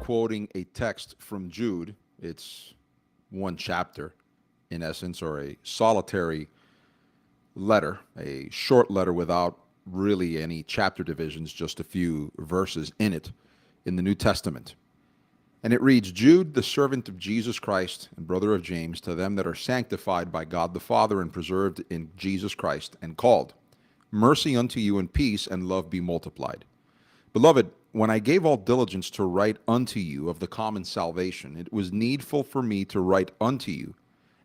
quoting a text from Jude. It's one chapter, in essence, or a solitary letter, a short letter without really any chapter divisions, just a few verses in it in the New Testament. And it reads, Jude, the servant of Jesus Christ and brother of James, to them that are sanctified by God the Father and preserved in Jesus Christ and called. Mercy unto you and peace and love be multiplied. Beloved, when I gave all diligence to write unto you of the common salvation, it was needful for me to write unto you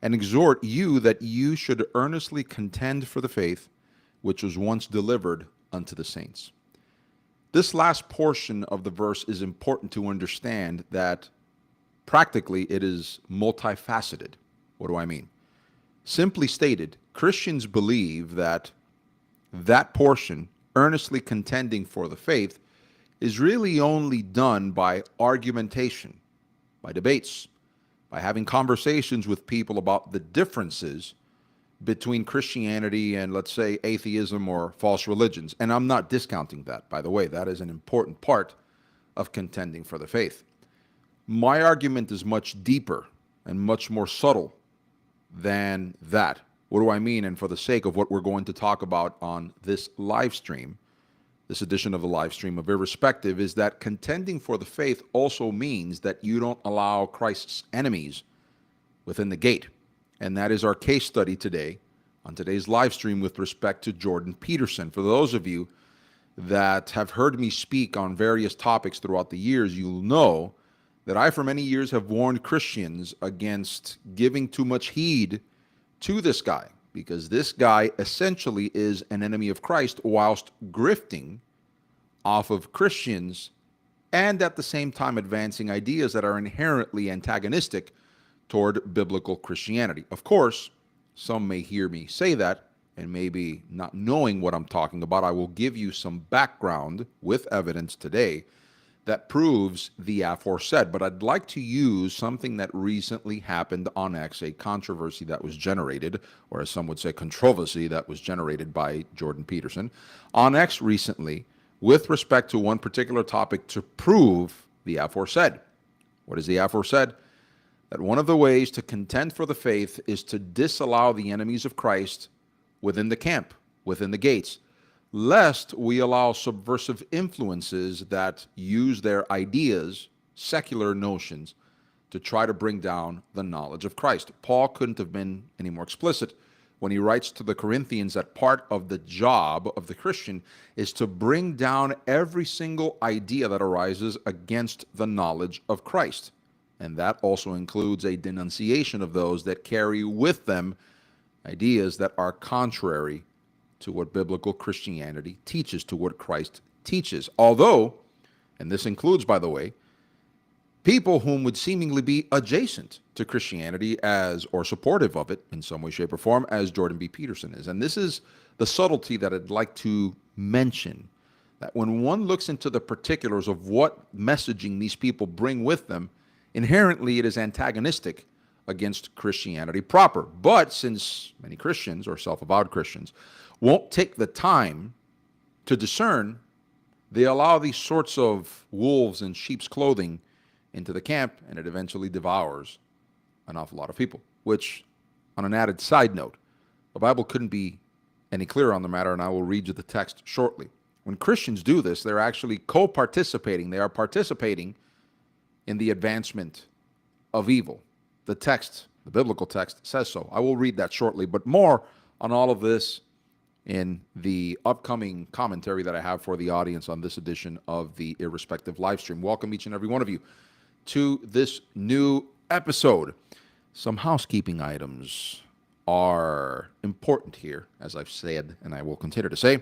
and exhort you that you should earnestly contend for the faith which was once delivered unto the saints. This last portion of the verse is important to understand that practically it is multifaceted. What do I mean? Simply stated, Christians believe that portion, earnestly contending for the faith, is really only done by argumentation, by debates, by having conversations with people about the differences between Christianity and, let's say, atheism or false religions. And I'm not discounting that, by the way. That is an important part of contending for the faith. My argument is much deeper and much more subtle than that. What do I mean? And for the sake of what we're going to talk about on this live stream, this edition of the live stream of Irrespective, is that contending for the faith also means that you don't allow Christ's enemies within the gate. And that is our case study today on today's live stream with respect to Jordan Peterson. For those of you that have heard me speak on various topics throughout the years, you'll know that I for many years have warned Christians against giving too much heed to this guy, because this guy essentially is an enemy of Christ whilst grifting off of Christians and at the same time advancing ideas that are inherently antagonistic toward biblical Christianity. Of course, some may hear me say that, and maybe not knowing what I'm talking about, I will give you some background with evidence today that proves the aforesaid. But I'd like to use something that recently happened on X, a controversy that was generated, or as some would say, controversy that was generated by Jordan Peterson on X recently with respect to one particular topic to prove the aforesaid. What is the aforesaid? That one of the ways to contend for the faith is to disallow the enemies of Christ within the camp, within the gates, lest we allow subversive influences that use their ideas, secular notions, to try to bring down the knowledge of Christ. Paul couldn't have been any more explicit when he writes to the Corinthians that part of the job of the Christian is to bring down every single idea that arises against the knowledge of Christ. And that also includes a denunciation of those that carry with them ideas that are contrary to what biblical Christianity teaches, to what Christ teaches. Although, and this includes, by the way, people whom would seemingly be adjacent to Christianity as, or supportive of it in some way, shape, or form, as Jordan B. Peterson is. And this is the subtlety that I'd like to mention, that when one looks into the particulars of what messaging these people bring with them, inherently it is antagonistic against Christianity proper. But since many Christians, or self-avowed Christians, won't take the time to discern, they allow these sorts of wolves in sheep's clothing into the camp, and it eventually devours an awful lot of people. Which, on an added side note, the Bible couldn't be any clearer on the matter, and I will read you the text shortly. When Christians do this, they're actually co-participating. They are participating in the advancement of evil. The text, the biblical text, says so. I will read that shortly, but more on all of this in the upcoming commentary that I have for the audience on this edition of the Irrespective live stream. Welcome each and every one of you to this new episode. Some housekeeping items are important here, as I've said, and I will continue to say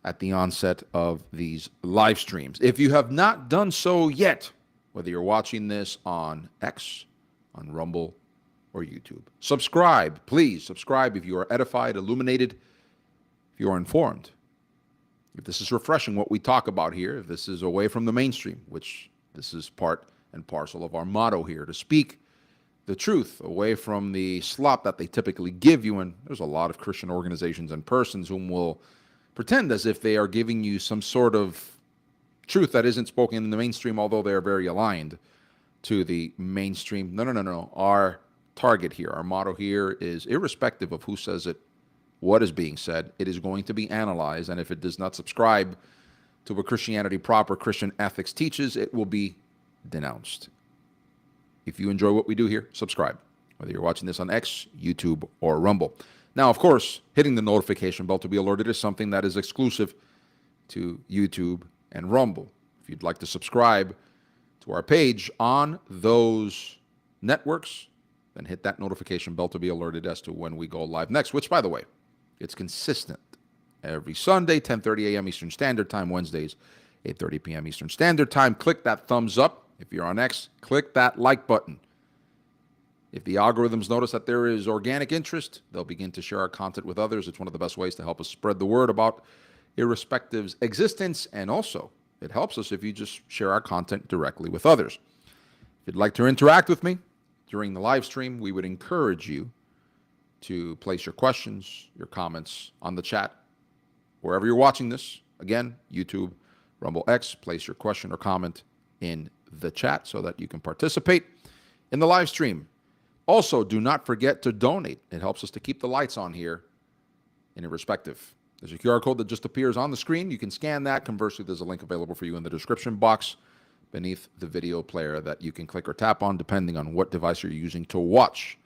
at the onset of these live streams. If you have not done so yet, whether you're watching this on X, on Rumble, or YouTube, subscribe. Please subscribe if you are edified, illuminated, if you are informed. If this is refreshing what we talk about here, if this is away from the mainstream, which this is part and parcel of our motto here, to speak the truth away from the slop that they typically give you. And there's a lot of Christian organizations and persons whom will pretend as if they are giving you some sort of truth that isn't spoken in the mainstream, although they're very aligned to the mainstream. No. Our target here, our motto here is irrespective of who says it, what is being said, it is going to be analyzed. And if it does not subscribe to what Christianity proper Christian ethics teaches, it will be denounced. If you enjoy what we do here, subscribe, whether you're watching this on X, YouTube, or Rumble. Now, of course, hitting the notification bell to be alerted is something that is exclusive to YouTube and Rumble. If you'd like to subscribe to our page on those networks, then hit that notification bell to be alerted as to when we go live next, which, by the way, it's consistent. Every Sunday, 10:30 a.m. Eastern Standard Time, Wednesdays, 8:30 p.m. Eastern Standard Time. Click that thumbs up. If you're on X, click that like button. If the algorithms notice that there is organic interest, they'll begin to share our content with others. It's one of the best ways to help us spread the word about Irrespective's existence, and also it helps us if you just share our content directly with others. If you'd like to interact with me during the live stream, we would encourage you to place your questions, your comments on the chat. Wherever you're watching this, again, YouTube, Rumble X, place your question or comment in the chat so that you can participate in the live stream. Also, do not forget to donate. It helps us to keep the lights on here in Irrespective. There's a QR code that just appears on the screen. You can scan that. Conversely, there's a link available for you in the description box beneath the video player that you can click or tap on depending on what device you're using to watch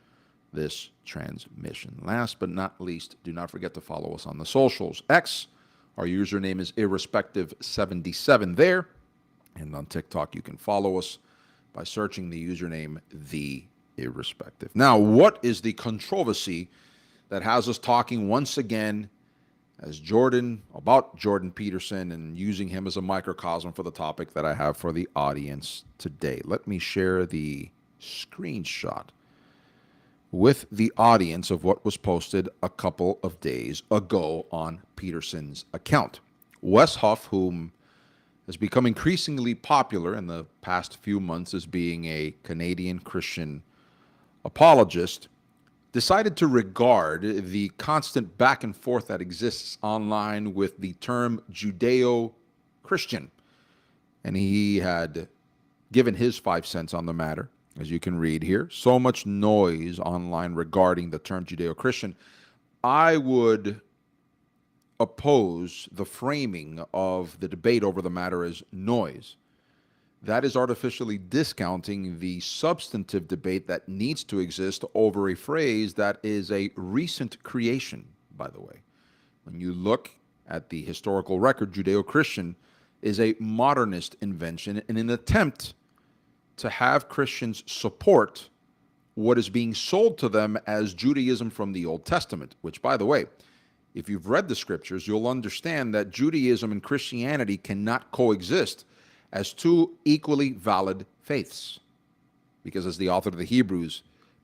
this transmission. Last but not least, do not forget to follow us on the socials. X, our username is Irrespective77 there. And on TikTok, you can follow us by searching the username The Irrespective. Now, what is the controversy that has us talking once again about Jordan Peterson and using him as a microcosm for the topic that I have for the audience today? Let me share the screenshot with the audience of what was posted a couple of days ago on Peterson's account. Wes Huff, whom has become increasingly popular in the past few months as being a Canadian Christian apologist, decided to regard the constant back and forth that exists online with the term Judeo-Christian. And he had given his 5 cents on the matter, as you can read here. So much noise online regarding the term Judeo-Christian. I would oppose the framing of the debate over the matter as noise. That is artificially discounting the substantive debate that needs to exist over a phrase that is a recent creation, by the way. When you look at the historical record, Judeo-Christian is a modernist invention in an attempt to have Christians support what is being sold to them as Judaism from the Old Testament, which, by the way, if you've read the scriptures, you'll understand that Judaism and Christianity cannot coexist as two equally valid faiths. Because as the author of the Hebrews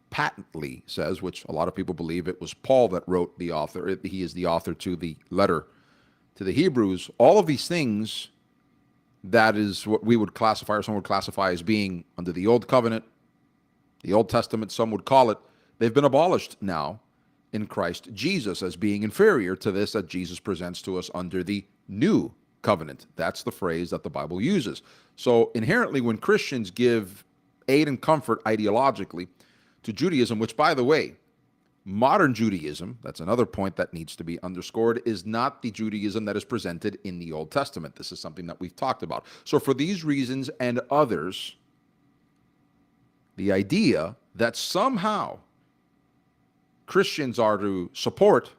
patently says, which a lot of people believe it was Paul that wrote the author, he is the author to the letter to the Hebrews, all of these things, that is what we would classify, or some would classify as being under the Old Covenant, the Old Testament, some would call it, they've been abolished now in Christ Jesus as being inferior to this that Jesus presents to us under the New Covenant. That's the phrase that the Bible uses. So inherently, when Christians give aid and comfort ideologically to Judaism, which, by the way, modern Judaism, that's another point that needs to be underscored, is not the Judaism that is presented in the Old Testament. This is something that we've talked about. So for these reasons and others, the idea that somehow Christians are to support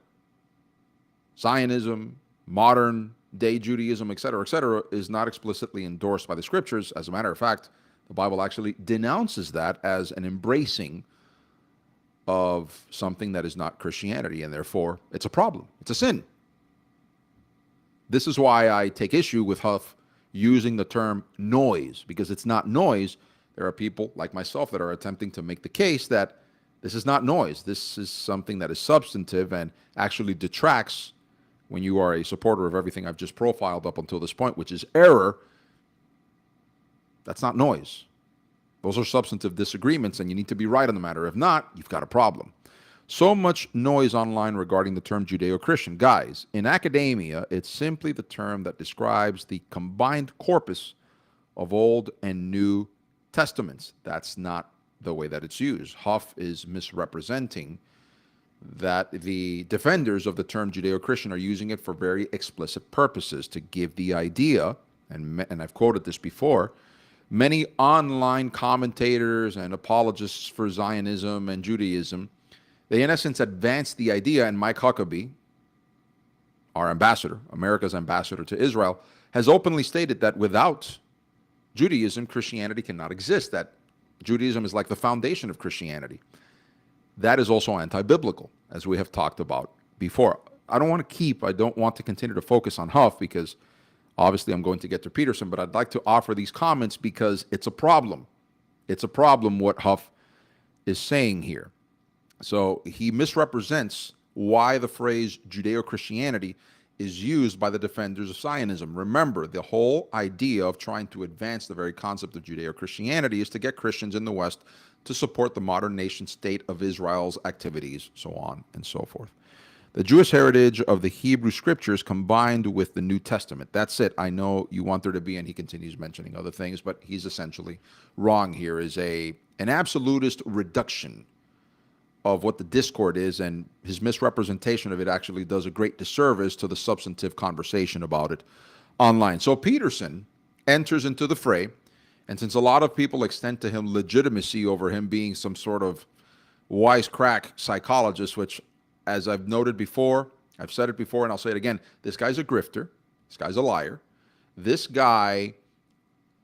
Zionism, modern day Judaism, etc., is not explicitly endorsed by the scriptures. As a matter of fact, the Bible actually denounces that as an embracing of something that is not Christianity, and therefore it's a problem. It's a sin. This is why I take issue with Huff using the term noise, because it's not noise. There are people like myself that are attempting to make the case that this is not noise. This is something that is substantive and actually detracts when you are a supporter of everything I've just profiled up until this point, which is error. That's not noise. Those are substantive disagreements, and you need to be right on the matter. If not, you've got a problem. So much noise online regarding the term Judeo-Christian. Guys, in academia, it's simply the term that describes the combined corpus of Old and New Testaments. That's not the way that it's used. Huff is misrepresenting that the defenders of the term Judeo-Christian are using it for very explicit purposes to give the idea, and I've quoted this before, many online commentators and apologists for Zionism and Judaism, they in essence advance the idea, and Mike Huckabee, our ambassador, America's ambassador to Israel, has openly stated that without Judaism, Christianity cannot exist, that Judaism is like the foundation of Christianity. That is also anti-biblical, as we have talked about before. I don't want to continue to focus on Huff because obviously I'm going to get to Peterson, but I'd like to offer these comments because it's a problem. It's a problem what Huff is saying here. So he misrepresents why the phrase Judeo-Christianity is used by the defenders of Zionism. Remember, the whole idea of trying to advance the very concept of Judeo-Christianity is to get Christians in the West to support the modern nation state of Israel's activities, so on and so forth. The Jewish heritage of the Hebrew scriptures combined with the New Testament. That's it. I know you want there to be, and he continues mentioning other things, but he's essentially wrong here, is an absolutist reduction of what the discord is, and his misrepresentation of it actually does a great disservice to the substantive conversation about it online. So Peterson enters into the fray, and since a lot of people extend to him legitimacy over him being some sort of wisecrack psychologist, which, as I've noted before, I've said it before and I'll say it again, this guy's a grifter, this guy's a liar. This guy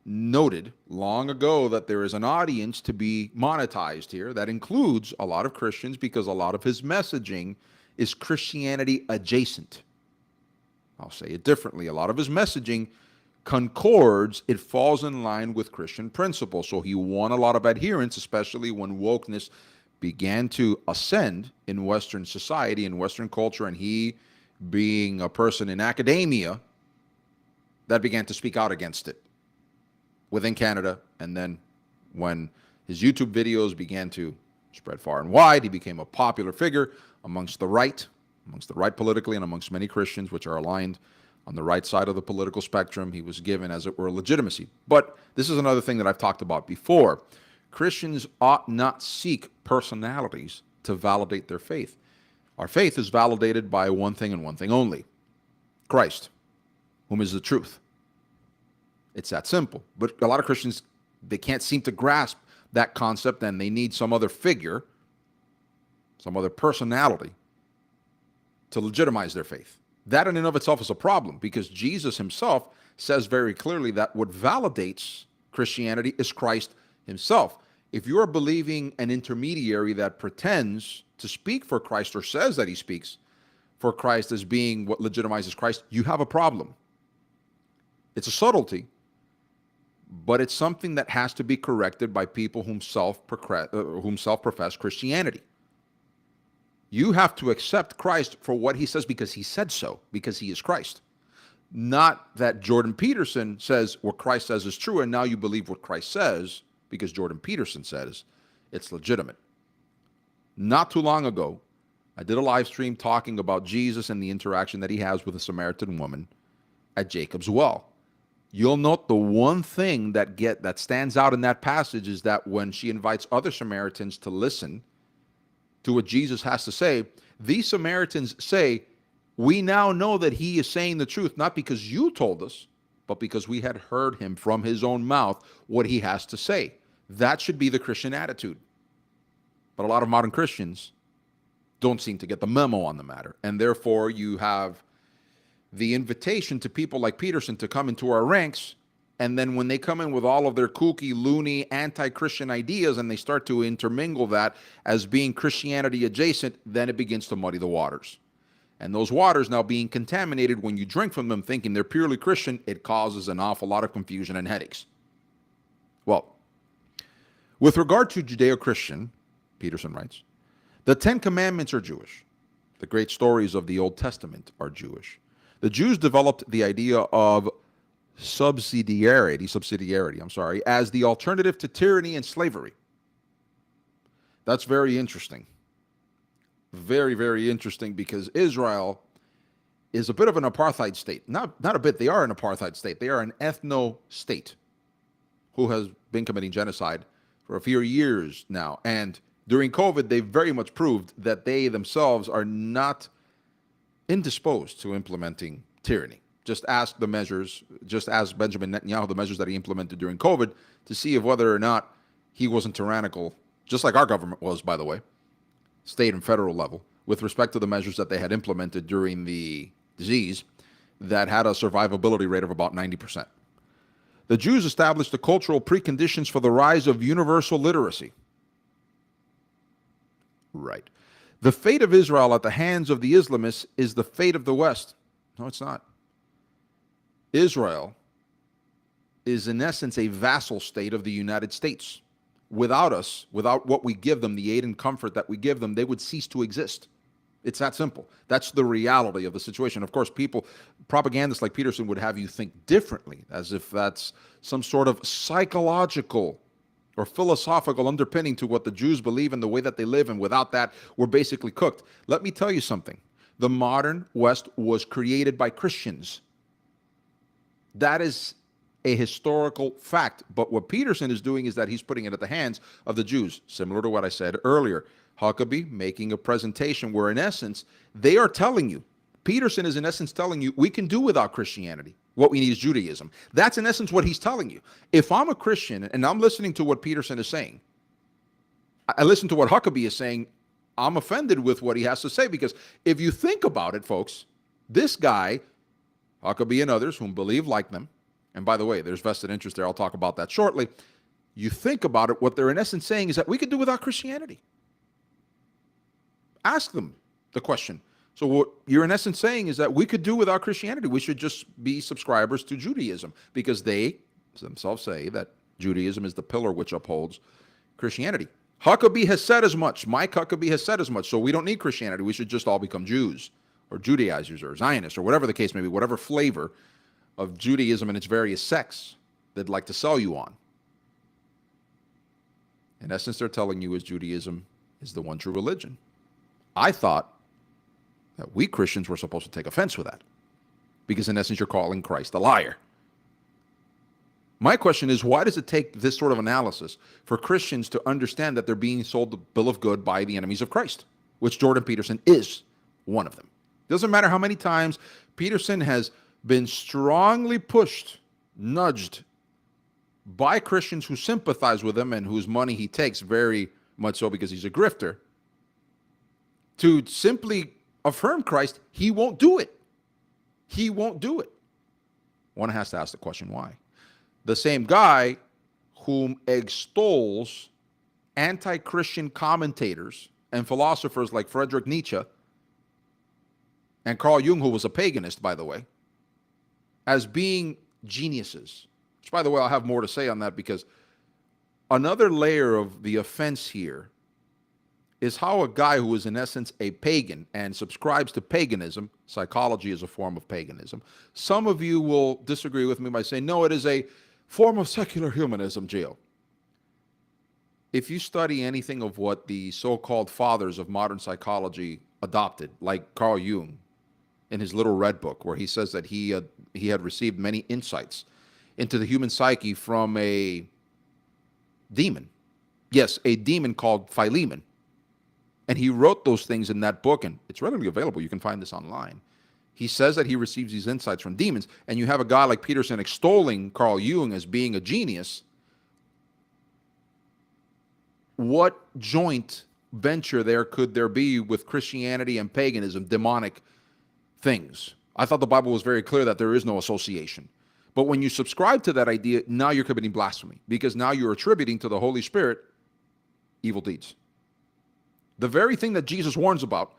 noted long ago that there is an audience to be monetized here that includes a lot of Christians because a lot of his messaging is Christianity adjacent. I'll say it differently. A lot of his messaging concords, it falls in line with Christian principles. So he won a lot of adherents, especially when wokeness began to ascend in Western society, in Western culture, and he, being a person in academia, that began to speak out against it within Canada. And then when his YouTube videos began to spread far and wide, he became a popular figure amongst the right politically, and amongst many Christians, which are aligned on the right side of the political spectrum. He was given, as it were, legitimacy. But this is another thing that I've talked about before. Christians ought not seek personalities to validate their faith. Our faith is validated by one thing and one thing only: Christ, whom is the truth. It's that simple. But a lot of Christians, they can't seem to grasp that concept, and they need some other figure, some other personality to legitimize their faith. That in and of itself is a problem, because Jesus himself says very clearly that what validates Christianity is Christ himself. If you're believing an intermediary that pretends to speak for Christ or says that he speaks for Christ as being what legitimizes Christ, you have a problem. It's a subtlety, but it's something that has to be corrected by people whom self-profess Christianity. You have to accept Christ for what he says because he said so, because he is Christ. Not that Jordan Peterson says what Christ says is true, and now you believe what Christ says because Jordan Peterson says it's legitimate. Not too long ago, I did a live stream talking about Jesus and the interaction that he has with a Samaritan woman at Jacob's well. You'll note the one thing that stands out in that passage is that when she invites other Samaritans to listen to what Jesus has to say, these Samaritans say, we now know that he is saying the truth, not because you told us, but because we had heard him from his own mouth what he has to say. That should be the Christian attitude. But a lot of modern Christians don't seem to get the memo on the matter. And therefore, you have the invitation to people like Peterson to come into our ranks, and then when they come in with all of their kooky, loony, anti-Christian ideas and they start to intermingle that as being Christianity adjacent, then it begins to muddy the waters. And those waters now being contaminated, when you drink from them thinking they're purely Christian, it causes an awful lot of confusion and headaches. Well, with regard to Judeo-Christian, Peterson writes, the Ten Commandments are Jewish. The great stories of the Old Testament are Jewish. The Jews developed the idea of subsidiarity, as the alternative to tyranny and slavery. That's very interesting. Very, very interesting because Israel is a bit of an apartheid state. Not a bit. They are an apartheid state. They are an ethno state who has been committing genocide for a few years now. And during COVID, they very much proved that they themselves are not indisposed to implementing tyranny. Just ask Benjamin Netanyahu the measures that he implemented during COVID to see if whether or not he wasn't tyrannical, just like our government was, by the way, state and federal level, with respect to the measures that they had implemented during the disease that had a survivability rate of about 90%. The Jews established the cultural preconditions for the rise of universal literacy. Right. The fate of Israel at the hands of the Islamists is the fate of the West. No, it's not. Israel is, in essence, a vassal state of the United States. Without us, without what we give them, the aid and comfort that we give them, they would cease to exist. It's that simple. That's the reality of the situation. Of course, propagandists like Peterson would have you think differently, as if that's some sort of psychological or philosophical underpinning to what the Jews believe and the way that they live, and without that, we're basically cooked. Let me tell you something. The modern West was created by Christians. That is a historical fact. But what Peterson is doing is that he's putting it at the hands of the Jews, similar to what I said earlier. Huckabee making a presentation where, in essence, they are telling you, Peterson is in essence telling you, we can do without Christianity. What we need is Judaism. That's in essence what he's telling you. If I'm a Christian and I'm listening to what Peterson is saying, I listen to what Huckabee is saying, I'm offended with what he has to say, because if you think about it, folks, this guy, Huckabee and others whom believe like them, and by the way, there's vested interest there, I'll talk about that shortly. You think about it, what they're in essence saying is that we could do without Christianity. Ask them the question. So what you're in essence saying is that we could do without Christianity. We should just be subscribers to Judaism, because they themselves say that Judaism is the pillar which upholds Christianity. Huckabee has said as much. Mike Huckabee has said as much. So we don't need Christianity. We should just all become Jews or Judaizers or Zionists or whatever the case may be, whatever flavor of Judaism and its various sects they'd like to sell you on. In essence, they're telling you is Judaism is the one true religion. I thought that we Christians were supposed to take offense with that, because in essence, you're calling Christ a liar. My question is, why does it take this sort of analysis for Christians to understand that they're being sold the bill of good by the enemies of Christ, which Jordan Peterson is one of them? Doesn't matter how many times Peterson has been strongly pushed, nudged by Christians who sympathize with him and whose money he takes, very much so because he's a grifter, to simply affirm Christ. He won't do it. He won't do it. One has to ask the question, why? The same guy whom extols anti-Christian commentators and philosophers like Friedrich Nietzsche and Carl Jung, who was a paganist, by the way, as being geniuses. Which, by the way, I'll have more to say on that, because another layer of the offense here is how a guy who is in essence a pagan and subscribes to paganism, psychology is a form of paganism. Some of you will disagree with me by saying, no, it is a form of secular humanism, Gio. If you study anything of what the so-called fathers of modern psychology adopted, like Carl Jung in his little red book, where he says that he had received many insights into the human psyche from a demon. Yes, a demon called Philemon. And he wrote those things in that book, and it's readily available. You can find this online. He says that he receives these insights from demons, and you have a guy like Peterson extolling Carl Jung as being a genius. What joint venture there could there be with Christianity and paganism, demonic things? I thought the Bible was very clear that there is no association. But when you subscribe to that idea, now you're committing blasphemy, because now you're attributing to the Holy Spirit evil deeds. The very thing that Jesus warns about,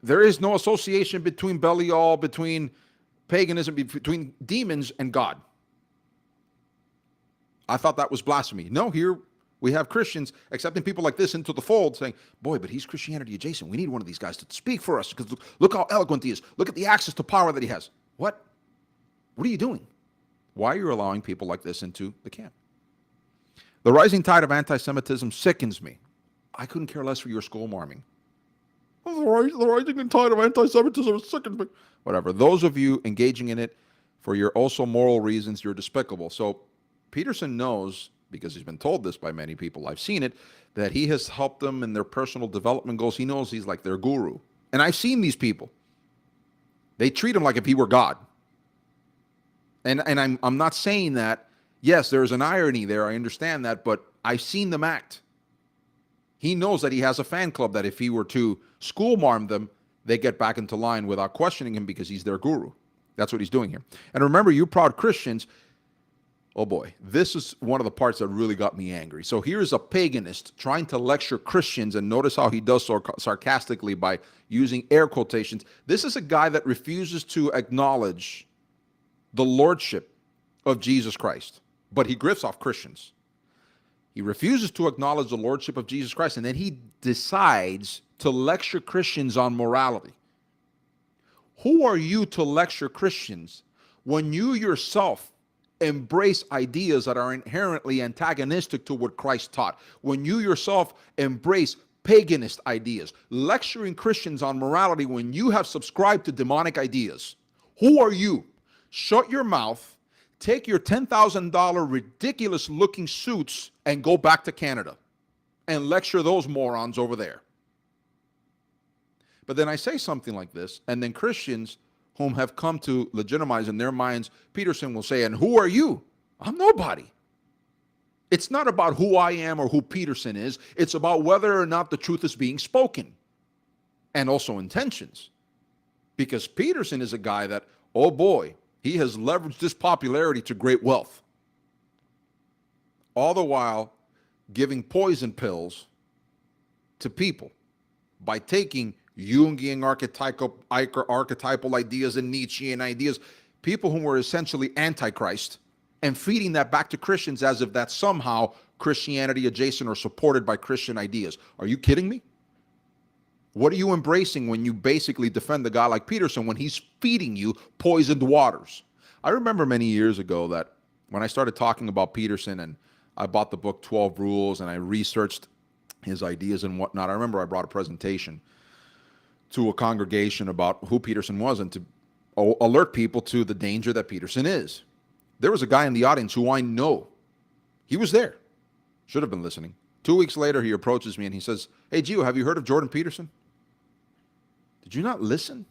there is no association between Belial, between paganism, between demons and God. I thought that was blasphemy. No, here we have Christians accepting people like this into the fold, saying, boy, but he's Christianity adjacent. We need one of these guys to speak for us, because look how eloquent he is. Look at the access to power that he has. What? What are you doing? Why are you allowing people like this into the camp? The rising tide of anti-Semitism sickens me. I couldn't care less for your school marming. The rising tide of anti-Semitism is sickening. Whatever. Those of you engaging in it for your also moral reasons, you're despicable. So Peterson knows, because he's been told this by many people, I've seen it, that he has helped them in their personal development goals. He knows he's like their guru. And I've seen these people. They treat him like if he were God. And I'm not saying that. Yes, there's an irony there. I understand that, but I've seen them act. He knows that he has a fan club that if he were to school-marm them, they get back into line without questioning him because he's their guru. That's what he's doing here. And remember, you proud Christians, oh boy, this is one of the parts that really got me angry. So here's a paganist trying to lecture Christians, and notice how he does so sarcastically by using air quotations. This is a guy that refuses to acknowledge the lordship of Jesus Christ, but he grifts off Christians. He refuses to acknowledge the lordship of Jesus Christ, and then he decides to lecture Christians on morality. Who are you to lecture Christians when you yourself embrace ideas that are inherently antagonistic to what Christ taught? When you yourself embrace paganist ideas, lecturing Christians on morality when you have subscribed to demonic ideas. Who are you? Shut your mouth, take your $10,000 ridiculous looking suits and go back to Canada and lecture those morons over there. But then I say something like this, and then Christians whom have come to legitimize in their minds, Peterson will say, and who are you? I'm nobody. It's not about who I am or who Peterson is. It's about whether or not the truth is being spoken, and also intentions. Because Peterson is a guy that, oh boy, he has leveraged this popularity to great wealth, all the while giving poison pills to people by taking Jungian archetypal ideas and Nietzschean ideas, people who were essentially antichrist, and feeding that back to Christians as if that's somehow Christianity adjacent or supported by Christian ideas. Are you kidding me? What are you embracing when you basically defend a guy like Peterson when he's feeding you poisoned waters? I remember many years ago that when I started talking about Peterson and I bought the book 12 Rules and I researched his ideas and whatnot, I remember I brought a presentation to a congregation about who Peterson was and to alert people to the danger that Peterson is. There was a guy in the audience who I know. He was there. Should have been listening. 2 weeks later, he approaches me and he says, hey, Gio, have you heard of Jordan Peterson? Did you not listen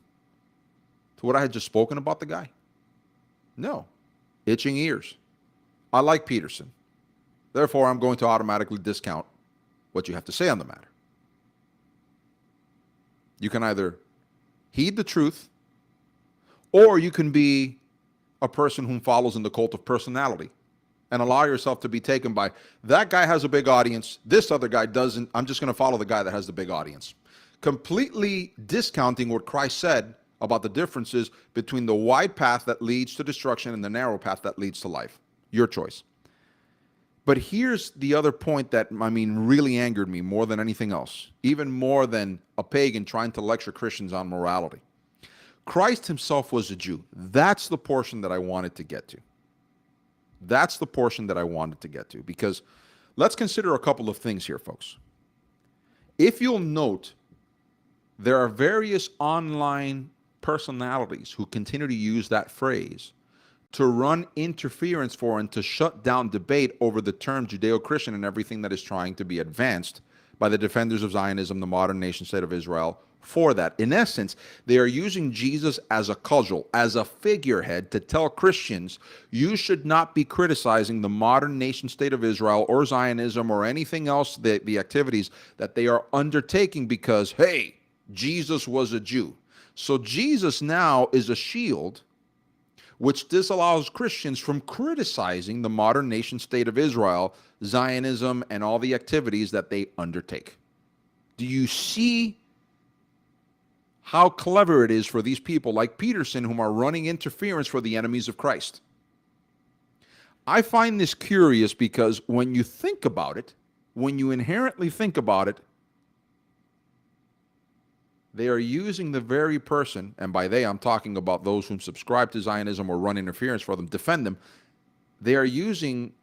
to what I had just spoken about the guy? No. Itching ears. I like Peterson. Therefore, I'm going to automatically discount what you have to say on the matter. You can either heed the truth, or you can be a person who follows in the cult of personality and allow yourself to be taken by, that guy has a big audience, this other guy doesn't, I'm just going to follow the guy that has the big audience. Completely discounting what Christ said about the differences between the wide path that leads to destruction and the narrow path that leads to life. Your choice. But here's the other point that, really angered me more than anything else, even more than a pagan trying to lecture Christians on morality. Christ himself was a Jew. That's the portion that I wanted to get to. That's the portion that I wanted to get to, because let's consider a couple of things here, folks. If you'll note, there are various online personalities who continue to use that phrase to run interference for and to shut down debate over the term Judeo-Christian and everything that is trying to be advanced by the defenders of Zionism, the modern nation state of Israel, for that. In essence, they are using Jesus as a cudgel, as a figurehead to tell Christians, you should not be criticizing the modern nation state of Israel or Zionism or anything else, the activities that they are undertaking because, hey, Jesus was a Jew. So Jesus now is a shield which disallows Christians from criticizing the modern nation state of Israel, Zionism, and all the activities that they undertake. Do you see how clever it is for these people like Peterson, whom are running interference for the enemies of Christ? I find this curious because when you think about it, when you inherently think about it, they are using the very person, and by they I'm talking about those who subscribe to Zionism or run interference for them, defend them. They are using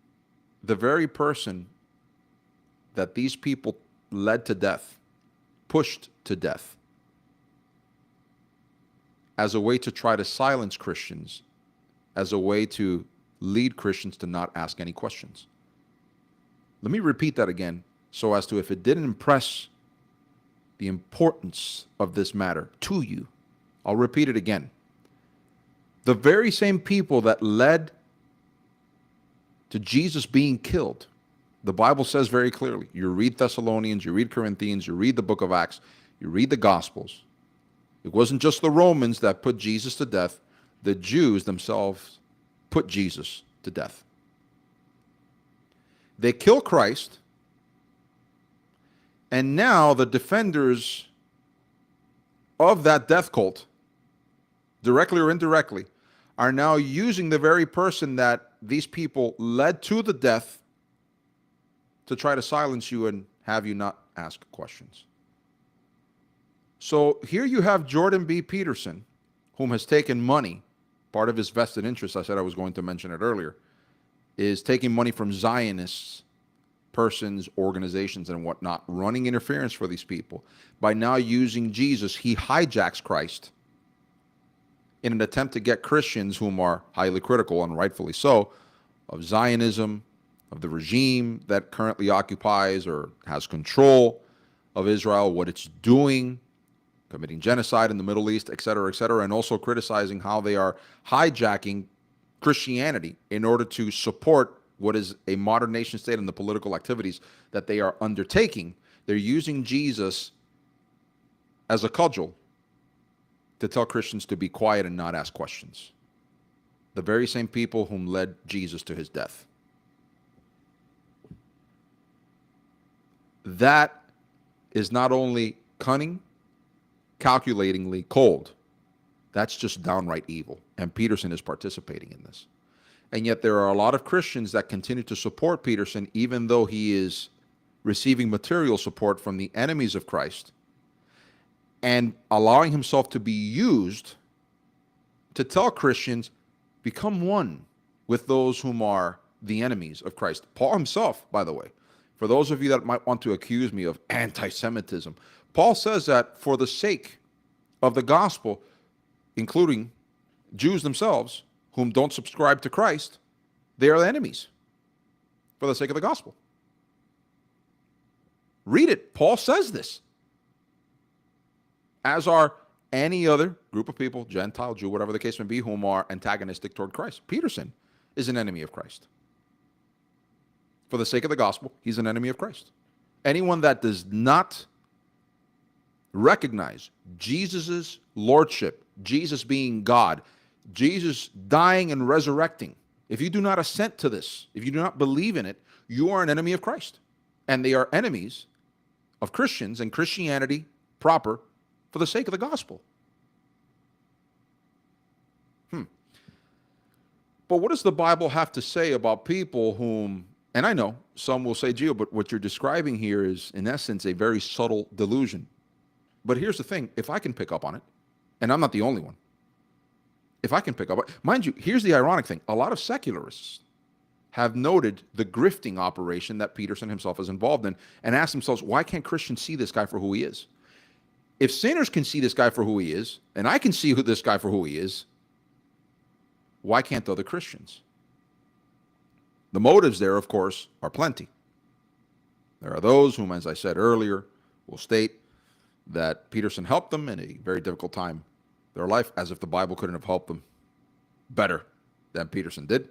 the very person that these people led to death, pushed to death, as a way to try to silence Christians, as a way to lead Christians to not ask any questions. Let me repeat that again, so as to, if it didn't impress the importance of this matter to you, I'll repeat it again. The very same people that led to Jesus being killed, the Bible says very clearly, you read Thessalonians, you read Corinthians, you read the book of Acts, you read the Gospels. It wasn't just the Romans that put Jesus to death. The Jews themselves put Jesus to death. They kill Christ, and now the defenders of that death cult, directly or indirectly, are now using the very person that these people led to the death to try to silence you and have you not ask questions. So here you have Jordan B. Peterson, whom has taken money. Part of his vested interest, I said I was going to mention it earlier, is taking money from Zionists, persons, organizations, and whatnot, running interference for these people. By now using Jesus, he hijacks Christ in an attempt to get Christians, whom are highly critical, and rightfully so, of Zionism, of the regime that currently occupies or has control of Israel, what it's doing, committing genocide in the Middle East, et cetera, and also criticizing how they are hijacking Christianity in order to support what is a modern nation state and the political activities that they are undertaking. They're using Jesus as a cudgel to tell Christians to be quiet and not ask questions. The very same people whom led Jesus to his death. That is not only cunning, calculatingly cold. That's just downright evil. And Peterson is participating in this. And yet there are a lot of Christians that continue to support Peterson, even though he is receiving material support from the enemies of Christ and allowing himself to be used to tell Christians, become one with those whom are the enemies of Christ. Paul himself, by the way, for those of you that might want to accuse me of anti-Semitism, Paul says that for the sake of the gospel, including Jews themselves, whom don't subscribe to Christ, they are the enemies for the sake of the gospel. Read it. Paul says this. As are any other group of people, Gentile, Jew, whatever the case may be, whom are antagonistic toward Christ. Peterson is an enemy of Christ. For the sake of the gospel, he's an enemy of Christ. Anyone that does not recognize Jesus' lordship, Jesus being God, Jesus dying and resurrecting, if you do not assent to this, if you do not believe in it, you are an enemy of Christ. And they are enemies of Christians and Christianity proper for the sake of the gospel. But what does the Bible have to say about people whom, and I know some will say, Gio, but what you're describing here is, in essence, a very subtle delusion. But here's the thing, if I can pick up on it, and I'm not the only one, if I can pick up, mind you, here's the ironic thing. A lot of secularists have noted the grifting operation that Peterson himself is involved in and asked themselves, why can't Christians see this guy for who he is? If sinners can see this guy for who he is, and I can see this guy for who he is, why can't other Christians? The motives there, of course, are plenty. There are those whom, as I said earlier, will state that Peterson helped them in a very difficult time in their life, as if the Bible couldn't have helped them better than Peterson did.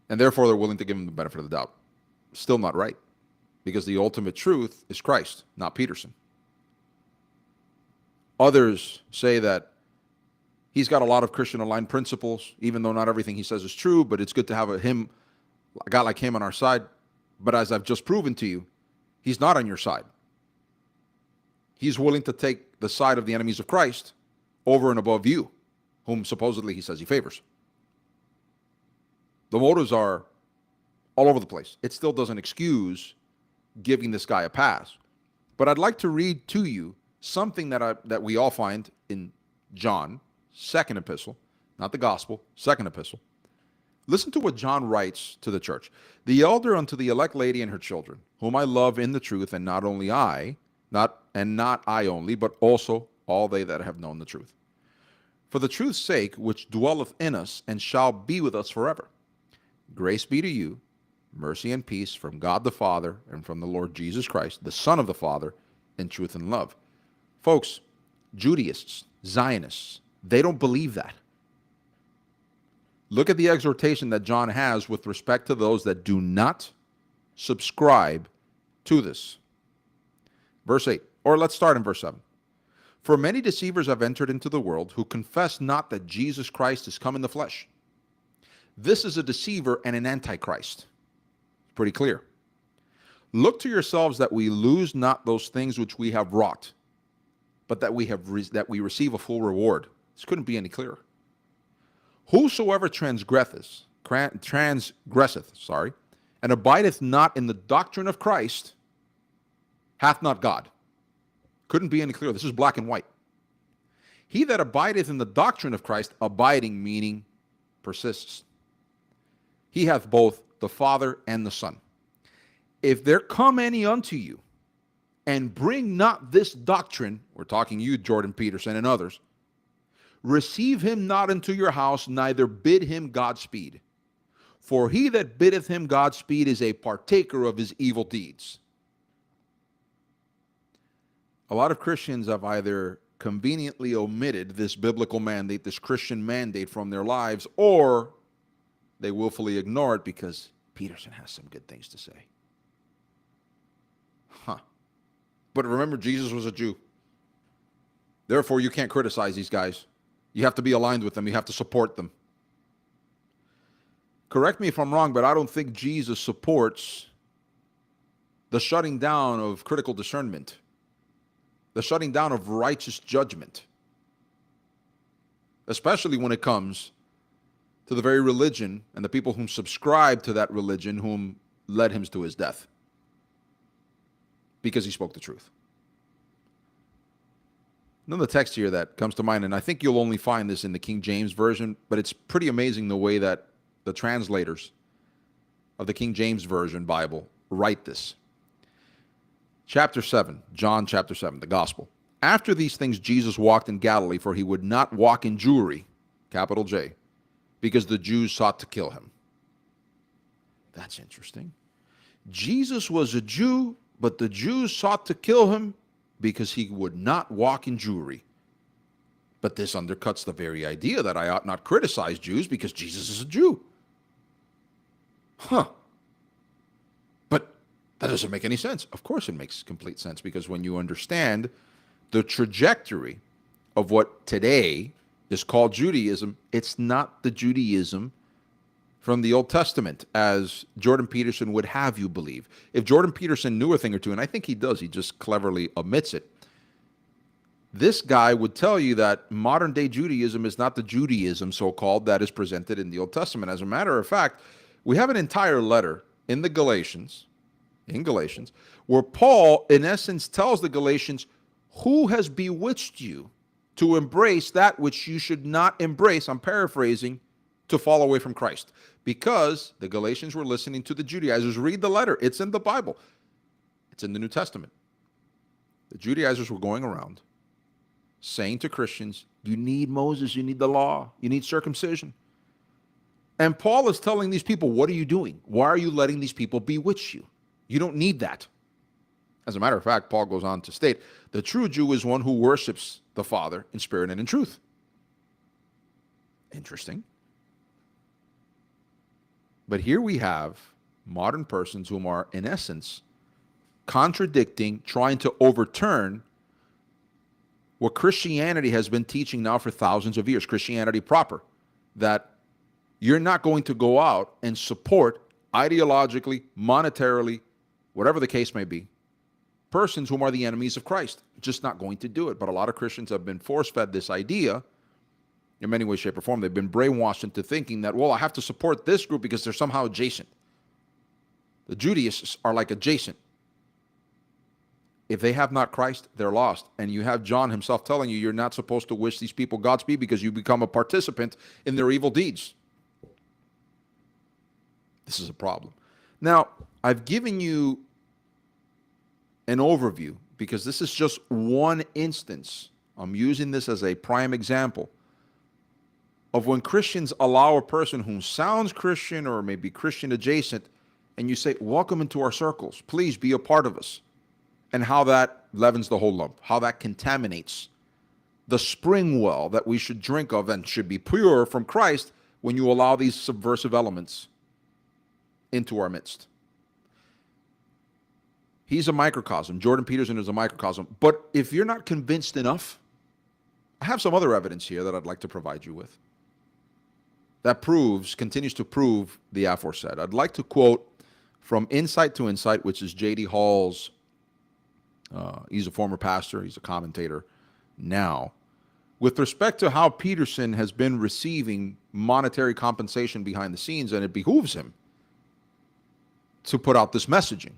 And therefore, they're willing to give him the benefit of the doubt. Still not right, because the ultimate truth is Christ, not Peterson. Others say that he's got a lot of Christian-aligned principles, even though not everything he says is true, but it's good to have a guy like him on our side. But as I've just proven to you, he's not on your side. He's willing to take the side of the enemies of Christ over and above you, whom supposedly he says he favors. The motives are all over the place. It still doesn't excuse giving this guy a pass. But I'd like to read to you something that we all find in John, second epistle, not the gospel, second epistle. Listen to what John writes to the church. The elder unto the elect lady and her children, whom I love in the truth, and not I only, but also all they that have known the truth. for the truth's sake, which dwelleth in us and shall be with us forever. Grace be to you, mercy and peace from God the Father and from the Lord Jesus Christ, the Son of the Father, in truth and love. Folks, Judaists, Zionists, they don't believe that. Look at the exhortation that John has with respect to those that do not subscribe to this. Verse 8, or let's start in verse 7. For many deceivers have entered into the world who confess not that Jesus Christ is come in the flesh. This is a deceiver and an antichrist. Pretty clear. Look to yourselves that we lose not those things which we have wrought, but that we receive a full reward. This couldn't be any clearer. Whosoever transgresseth, and abideth not in the doctrine of Christ, hath not God. Couldn't be any clearer. This is black and white. He that abideth in the doctrine of Christ, abiding meaning persists. He hath both the Father and the Son. If there come any unto you, and bring not this doctrine, we're talking you, Jordan Peterson, and others, receive him not into your house, neither bid him Godspeed. For he that biddeth him Godspeed is a partaker of his evil deeds. A lot of Christians have either conveniently omitted this biblical mandate, this Christian mandate from their lives, or they willfully ignore it because Peterson has some good things to say. But remember, Jesus was a Jew. Therefore, you can't criticize these guys. You have to be aligned with them. You have to support them. Correct me if I'm wrong, but I don't think Jesus supports the shutting down of critical discernment, the shutting down of righteous judgment, especially when it comes to the very religion and the people whom subscribe to that religion whom led him to his death, because he spoke the truth. Another text here that comes to mind, and I think you'll only find this in the King James Version, but it's pretty amazing the way that the translators of the King James Version Bible write this. Chapter 7, John chapter 7, the Gospel. After these things, Jesus walked in Galilee, for he would not walk in Jewry, capital J, because the Jews sought to kill him. That's interesting. Jesus was a Jew, but the Jews sought to kill him because he would not walk in Jewry. But this undercuts the very idea that I ought not criticize Jews because Jesus is a Jew. But that doesn't make any sense. Of course it makes complete sense, because when you understand the trajectory of what today is called Judaism, it's not the Judaism from the Old Testament, as Jordan Peterson would have you believe. If Jordan Peterson knew a thing or two, and I think he does, he just cleverly omits it, this guy would tell you that modern-day Judaism is not the Judaism, so-called, that is presented in the Old Testament. As a matter of fact, we have an entire letter in Galatians, where Paul, in essence, tells the Galatians, who has bewitched you to embrace that which you should not embrace, I'm paraphrasing, to fall away from Christ. Because the Galatians were listening to the Judaizers. Read the letter. It's in the Bible. It's in the New Testament. The Judaizers were going around saying to Christians, you need Moses, you need the law, you need circumcision. And Paul is telling these people, what are you doing? Why are you letting these people bewitch you? You don't need that. As a matter of fact, Paul goes on to state, the true Jew is one who worships the Father in spirit and in truth. Interesting. But here we have modern persons whom are, in essence, contradicting, trying to overturn what Christianity has been teaching now for thousands of years, Christianity proper, that you're not going to go out and support ideologically, monetarily, whatever the case may be, persons whom are the enemies of Christ. Just not going to do it. But a lot of Christians have been force-fed this idea in many ways, shape, or form. They've been brainwashed into thinking that, well, I have to support this group because they're somehow adjacent. The Judaists are like adjacent. If they have not Christ, they're lost. And you have John himself telling you, you're not supposed to wish these people Godspeed because you become a participant in their evil deeds. This is a problem. Now, I've given you an overview because this is just one instance. I'm using this as a prime example of when Christians allow a person who sounds Christian or maybe Christian adjacent, and you say, welcome into our circles, please be a part of us, and how that leavens the whole lump, how that contaminates the spring well that we should drink of and should be pure from Christ when you allow these subversive elements into our midst. He's a microcosm. Jordan Peterson is a microcosm. But if you're not convinced enough, I have some other evidence here that I'd like to provide you with that continues to prove the aforesaid. I'd like to quote from Insight to Insight, which is J.D. Hall's, he's a former pastor, he's a commentator now, with respect to how Peterson has been receiving monetary compensation behind the scenes, and it behooves him to put out this messaging,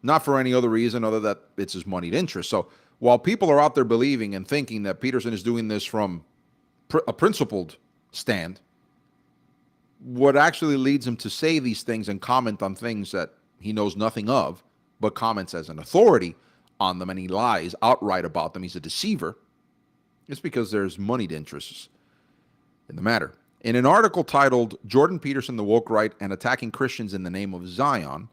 not for any other reason other than it's his moneyed interest. So while people are out there believing and thinking that Peterson is doing this from a principled stand, what actually leads him to say these things and comment on things that he knows nothing of, but comments as an authority on them, and he lies outright about them, he's a deceiver, it's because there's moneyed interests in the matter. In an article titled Jordan Peterson, the Woke Right, and Attacking Christians in the Name of Zion,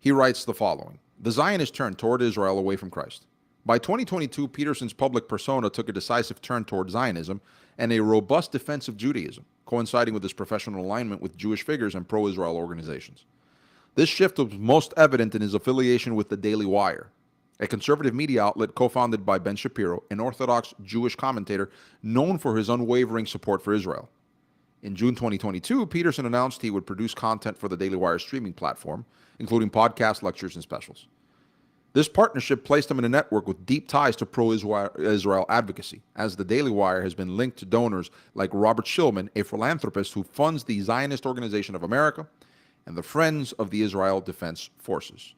he writes the following: the Zionists turned toward Israel away from Christ. By 2022, Peterson's public persona took a decisive turn toward Zionism and a robust defense of Judaism, coinciding with his professional alignment with Jewish figures and pro-Israel organizations. This shift was most evident in his affiliation with the Daily Wire, a conservative media outlet co-founded by Ben Shapiro, an Orthodox Jewish commentator known for his unwavering support for Israel. In June 2022, Peterson announced he would produce content for the Daily Wire streaming platform, including podcasts, lectures, and specials. This partnership placed him in a network with deep ties to pro-Israel advocacy, as the Daily Wire has been linked to donors like Robert Shillman, a philanthropist who funds the Zionist Organization of America and the Friends of the Israel Defense Forces.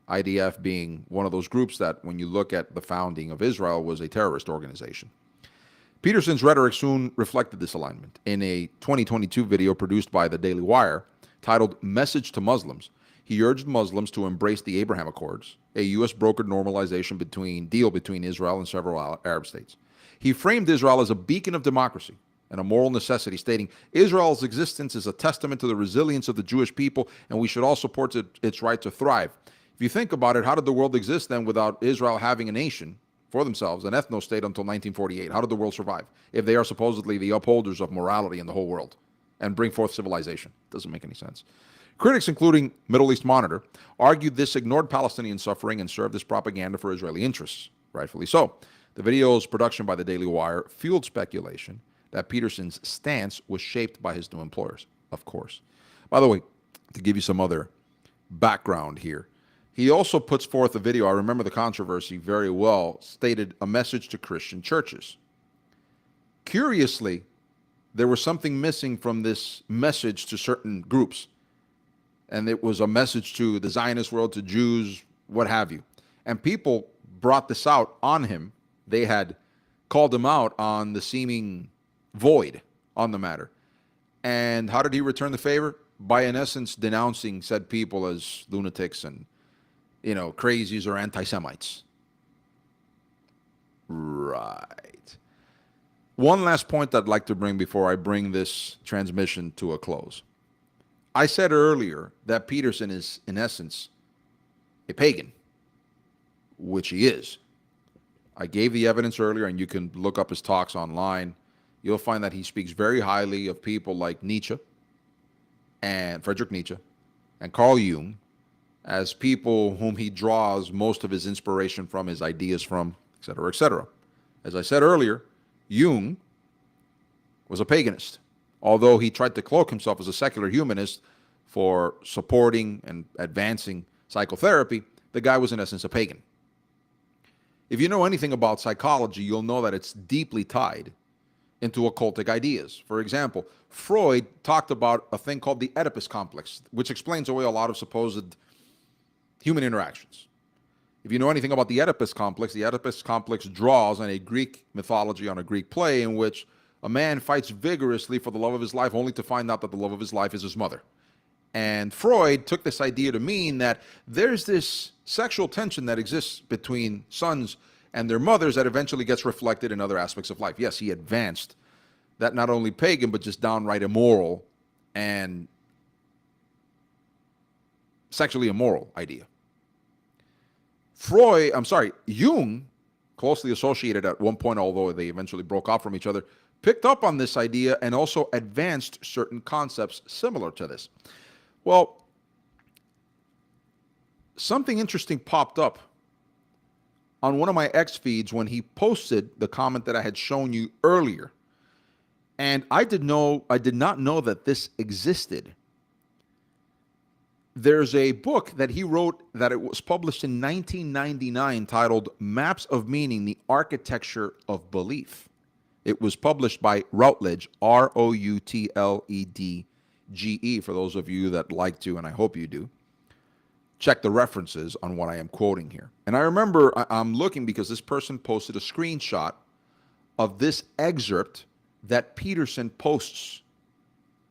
IDF being one of those groups that, when you look at the founding of Israel, was a terrorist organization. Peterson's rhetoric soon reflected this alignment. In a 2022 video produced by the Daily Wire titled Message to Muslims, he urged Muslims to embrace the Abraham Accords, a U.S. brokered normalization deal between Israel and several Arab states. He framed Israel as a beacon of democracy and a moral necessity, stating, Israel's existence is a testament to the resilience of the Jewish people, and we should all support its right to thrive. If you think about it, how did the world exist then without Israel having a nation for themselves, an ethno-state until 1948? How did the world survive if they are supposedly the upholders of morality in the whole world and bring forth civilization? Doesn't make any sense. Critics, including Middle East Monitor, argued this ignored Palestinian suffering and served as propaganda for Israeli interests, rightfully so. The video's production by the Daily Wire fueled speculation that Peterson's stance was shaped by his new employers, of course. By the way, to give you some other background here, he also puts forth a video, I remember the controversy very well, stated a message to Christian churches. Curiously, there was something missing from this message to certain groups. And it was a message to the Zionist world, to Jews, what have you. And people brought this out on him. They had called him out on the seeming void on the matter. And how did he return the favor? By, in essence, denouncing said people as lunatics and, crazies or anti-Semites. Right. One last point I'd like to bring before I bring this transmission to a close. I said earlier that Peterson is, in essence, a pagan, which he is. I gave the evidence earlier, and you can look up his talks online. You'll find that he speaks very highly of people like Nietzsche and Friedrich Nietzsche and Carl Jung as people whom he draws most of his inspiration from, his ideas from, etc., etc. As I said earlier, Jung was a paganist. Although he tried to cloak himself as a secular humanist for supporting and advancing psychotherapy, the guy was in essence a pagan. If you know anything about psychology, you'll know that it's deeply tied into occultic ideas. For example, Freud talked about a thing called the Oedipus complex, which explains away a lot of supposed human interactions. If you know anything about the Oedipus complex draws on a Greek mythology, on a Greek play in which a man fights vigorously for the love of his life only to find out that the love of his life is his mother. And Freud took this idea to mean that there's this sexual tension that exists between sons and their mothers that eventually gets reflected in other aspects of life. Yes, he advanced that not only pagan, but just downright immoral and sexually immoral idea. Jung, closely associated at one point, although they eventually broke off from each other, picked up on this idea and also advanced certain concepts similar to this. Well, something interesting popped up on one of my X feeds when he posted the comment that I had shown you earlier. And I did not know that this existed. There's a book that he wrote that it was published in 1999 titled Maps of Meaning, The Architecture of Belief. It was published by Routledge, Routledge, for those of you that like to, and I hope you do. Check the references on what I am quoting here. And I remember I'm looking because this person posted a screenshot of this excerpt that Peterson posts,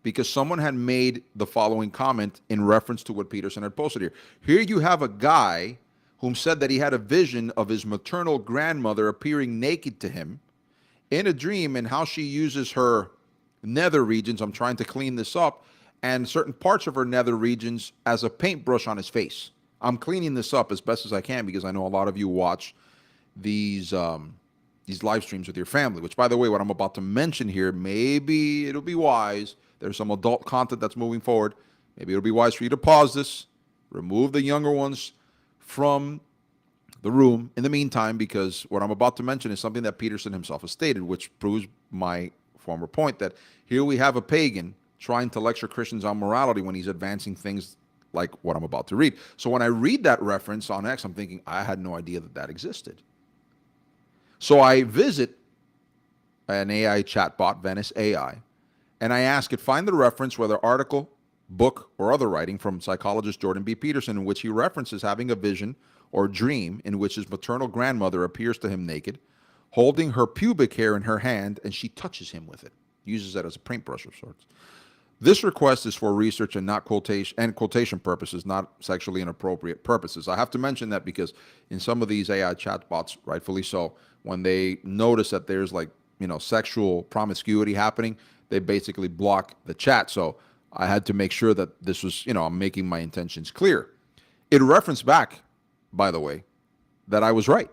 because someone had made the following comment in reference to what Peterson had posted here. Here you have a guy whom said that he had a vision of his maternal grandmother appearing naked to him in a dream, and how she uses her nether regions, I'm trying to clean this up, and certain parts of her nether regions as a paintbrush on his face. I'm cleaning this up as best as I can because I know a lot of you watch these live streams with your family, which, by the way, what I'm about to mention here, maybe it'll be wise. There's some adult content that's moving forward. Maybe it'll be wise for you to pause this, remove the younger ones from the room in the meantime, because what I'm about to mention is something that Peterson himself has stated, which proves my former point that here we have a pagan trying to lecture Christians on morality when he's advancing things like what I'm about to read. So when I read that reference on X, I'm thinking, I had no idea that that existed. So I visit an AI chatbot, Venice AI, and I ask it, find the reference, whether article, book, or other writing from psychologist Jordan B. Peterson, in which he references having a vision or dream in which his maternal grandmother appears to him naked, holding her pubic hair in her hand, and she touches him with it, uses it as a paintbrush of sorts. This request is for research and not quotation purposes, not sexually inappropriate purposes. I have to mention that because in some of these AI chatbots, rightfully so, when they notice that there's sexual promiscuity happening, they basically block the chat. So I had to make sure that this was, I'm making my intentions clear. It referenced back, by the way, that I was right.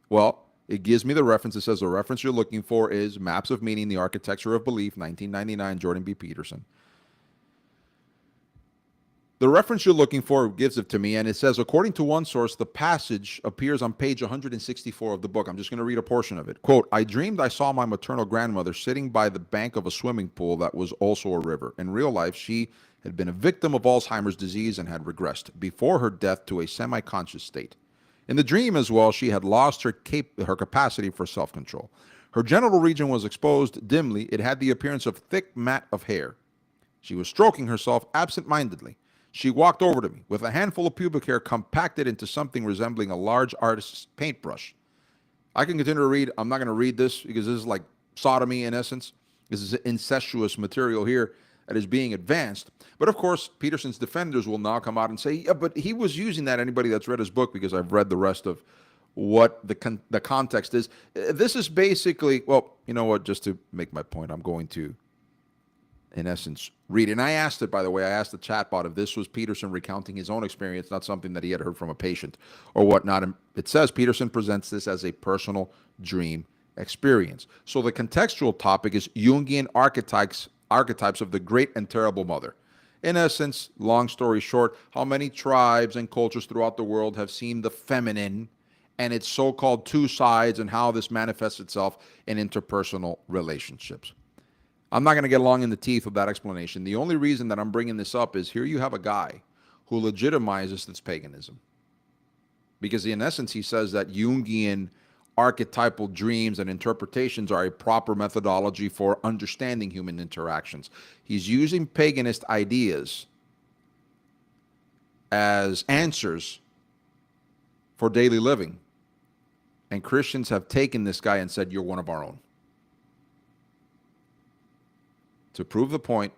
Well, it gives me the reference. It says the reference you're looking for is Maps of Meaning, The Architecture of Belief, 1999, Jordan B. Peterson. The reference you're looking for gives it to me, and it says, according to one source, the passage appears on page 164 of the book. I'm just going to read a portion of it. Quote, I dreamed I saw my maternal grandmother sitting by the bank of a swimming pool that was also a river. In real life, she had been a victim of Alzheimer's disease and had regressed before her death to a semi-conscious state. In the dream as well, she had lost her capacity for self-control. Her genital region was exposed dimly. It had the appearance of thick mat of hair. She was stroking herself absent-mindedly. She walked over to me with a handful of pubic hair compacted into something resembling a large artist's paintbrush. I can continue to read. I'm not going to read this because this is like sodomy in essence. This is incestuous material here that is being advanced. But of course, Peterson's defenders will now come out and say, yeah, but he was using that. Anybody that's read his book, because I've read the rest of what the context is. This is basically, well, you know what, just to make my point, I'm going to, in essence, read. And I asked it, by the way, I asked the chatbot if this was Peterson recounting his own experience, not something that he had heard from a patient or whatnot. And it says Peterson presents this as a personal dream experience. So the contextual topic is Jungian archetypes of the great and terrible mother. In essence, long story short, how many tribes and cultures throughout the world have seen the feminine and its so-called two sides, and how this manifests itself in interpersonal relationships. I'm not going to get long in the teeth of that explanation. The only reason that I'm bringing this up is here you have a guy who legitimizes this paganism. Because in essence, he says that Jungian archetypal dreams and interpretations are a proper methodology for understanding human interactions. He's using paganist ideas as answers for daily living. And Christians have taken this guy and said, you're one of our own. To prove the point,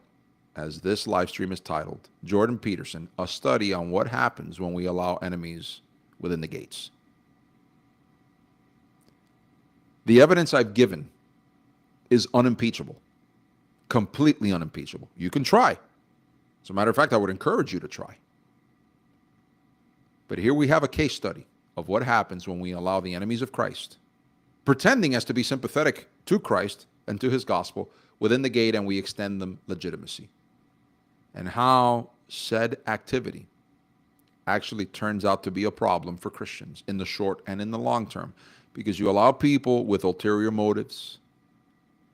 as this live stream is titled, Jordan Peterson, a study on what happens when we allow enemies within the gates. The evidence I've given is unimpeachable, completely unimpeachable. You can try. As a matter of fact, I would encourage you to try. But here we have a case study of what happens when we allow the enemies of Christ, pretending as to be sympathetic to Christ and to his gospel, within the gate, and we extend them legitimacy. And how said activity actually turns out to be a problem for Christians in the short and in the long term, because you allow people with ulterior motives,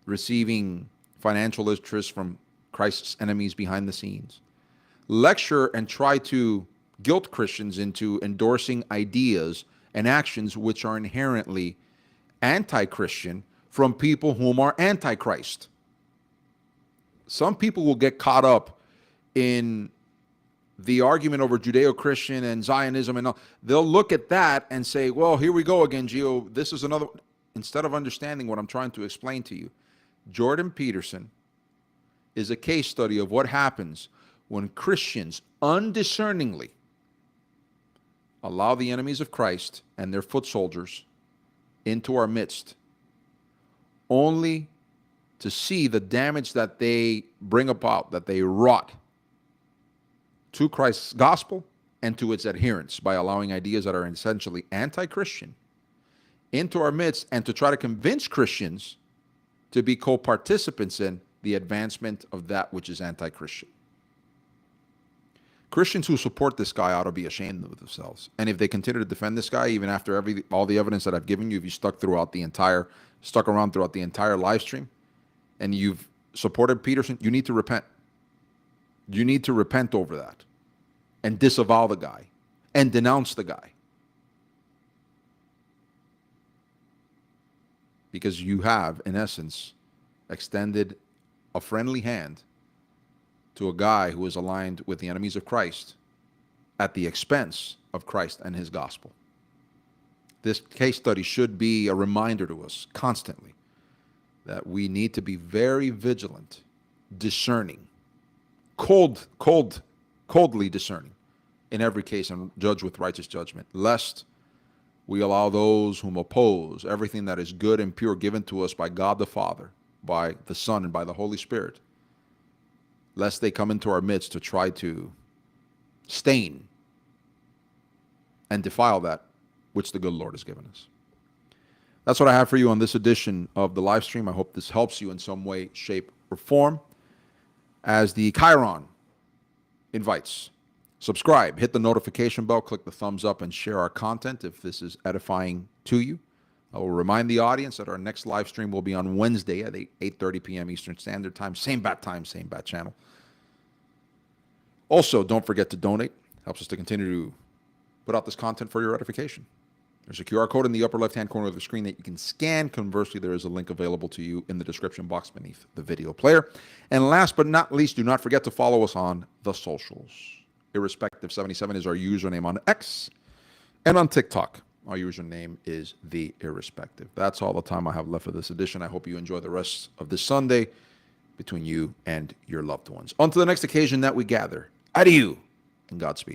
receiving financial interest from Christ's enemies behind the scenes, lecture and try to guilt Christians into endorsing ideas and actions which are inherently anti-Christian from people whom are anti-Christ. Some people will get caught up in the argument over Judeo-Christian and Zionism, and all. They'll look at that and say, well, here we go again, Gio. This is another. Instead of understanding what I'm trying to explain to you, Jordan Peterson is a case study of what happens when Christians undiscerningly allow the enemies of Christ and their foot soldiers into our midst, only to see the damage that they bring about, that they wrought to Christ's gospel and to its adherents by allowing ideas that are essentially anti-Christian into our midst, and to try to convince Christians to be co-participants in the advancement of that which is anti-Christian. Christians who support this guy ought to be ashamed of themselves. And if they continue to defend this guy, even after all the evidence that I've given you, if you stuck around throughout the entire live stream, and you've supported Peterson, you need to repent. You need to repent over that and disavow the guy and denounce the guy. Because you have, in essence, extended a friendly hand to a guy who is aligned with the enemies of Christ at the expense of Christ and his gospel. This case study should be a reminder to us constantly that we need to be very vigilant, discerning, coldly discerning in every case, and judge with righteous judgment, lest we allow those whom oppose everything that is good and pure given to us by God the Father, by the Son, and by the Holy Spirit, lest they come into our midst to try to stain and defile that which the good Lord has given us. That's what I have for you on this edition of the live stream. I hope this helps you in some way, shape, or form. As the Chiron invites, subscribe, hit the notification bell, click the thumbs up, and share our content if this is edifying to you. I will remind the audience that our next live stream will be on Wednesday at 8:30 p.m. Eastern Standard Time. Same bat time, same bat channel. Also, don't forget to donate. Helps us to continue to put out this content for your edification. There's a QR code in the upper left-hand corner of the screen that you can scan. Conversely, there is a link available to you in the description box beneath the video player. And last but not least, do not forget to follow us on the socials. Irrespective77 is our username on X, and on TikTok, our username is The Irrespective. That's all the time I have left for this edition. I hope you enjoy the rest of this Sunday between you and your loved ones. On to the next occasion that we gather. Adieu and Godspeed.